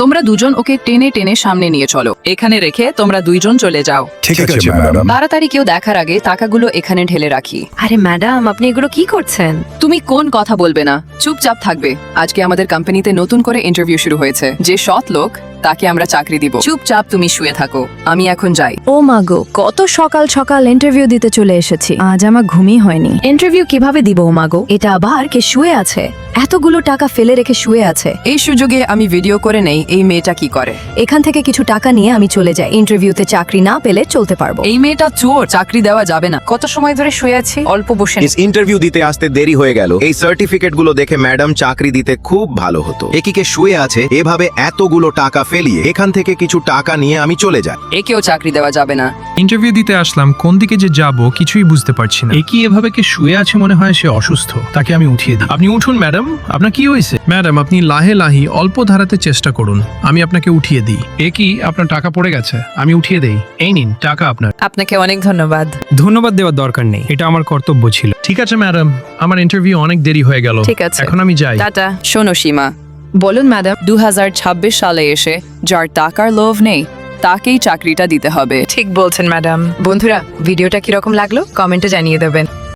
তোমরা দুজন ওকে টেনে টেনে সামনে নিয়ে চলো, এখানে রেখে তোমরা দুইজন চলে যাও। ঠিক আছে ম্যাডাম। তাড়াতাড়ি কেউ দেখার আগে টাকাগুলো এখানে ঢেলে রাখি। আরে ম্যাডাম, আপনি এগুলো কি করছেন? তুমি কোন কথা বলবে না, চুপচাপ থাকবে। আজকে আমাদের কোম্পানিতে নতুন করে ইন্টারভিউ শুরু হয়েছে। যে সৎ লোক তাকে আমরা চাকরি দিব। চুপচাপ তুমি শুয়ে থাকো, আমি এখন যাই। ও মাগো, কত সকাল সকাল ইন্টারভিউ দিতে চলে এসেছি, আজ আমার ঘুমই হয়নি। ইন্টারভিউ কিভাবে দিব ও মাগো? এটা আবার কে শুয়ে আছে? এতগুলো টাকা ফেলে রেখে শুয়ে আছে। এই সুযোগে আমি ভিডিও করে নেই এই মেয়েটা কি করে। এখান থেকে কিছু টাকা নিয়ে আমি চলে যাই। ইন্টারভিউতে চাকরি না পেলে চলতে পারবো। এই মেয়েটা চোর, চাকরি দেওয়া যাবে না। কত সময় ধরে শুয়ে আছি, অল্প বসে ইস ইন্টারভিউ দিতে আসতে দেরি হয়ে গেল। এই সার্টিফিকেট গুলো দেখে ম্যাডাম চাকরি দিতে খুব ভালো হতো। একিকে শুয়ে আছে, এভাবে এতগুলো টাকা ফেলিয়ে এখান থেকে কিছু টাকা নিয়ে আমি চলে যাই। একেও চাকরি দেওয়া যাবে না। ইন্টারভিউ দিতে আসলাম, কোন দিকে যে যাব কিছুই বুঝতে পারছি না। একই এভাবে কে শুয়ে আছে, মনে হয় সে অসুস্থ। তাকে আমি উঠিয়ে দিই। আপনি উঠুন ম্যাডাম, আপনার কি হয়েছে? ম্যাডাম, আপনি লাহে লাহি অল্প ধারাতে চেষ্টা করুন, আমি আপনাকে উঠিয়ে দিই। একই আপনার টাকা পড়ে গেছে, আমি উঠিয়ে দেই। এই নিন টাকা আপনার। আপনাকে অনেক ধন্যবাদ। ধন্যবাদ দেওয়ার দরকার নেই, এটা আমার কর্তব্য ছিল। ঠিক আছে ম্যাডাম, আমার ইন্টারভিউ অনেক দেরি হয়ে গেল। ঠিক আছে, এখন আমি যাই। টাটা। শোনো সীমা, বলুন ম্যাডাম, 2026 সালে এসে যার টাকার লোভ নেই তাকেই চাকরিটা দিতে হবে। ঠিক বলছেন ম্যাডাম। বন্ধুরা, ভিডিওটা কিরকম লাগলো কমেন্টে জানিয়ে দেবেন।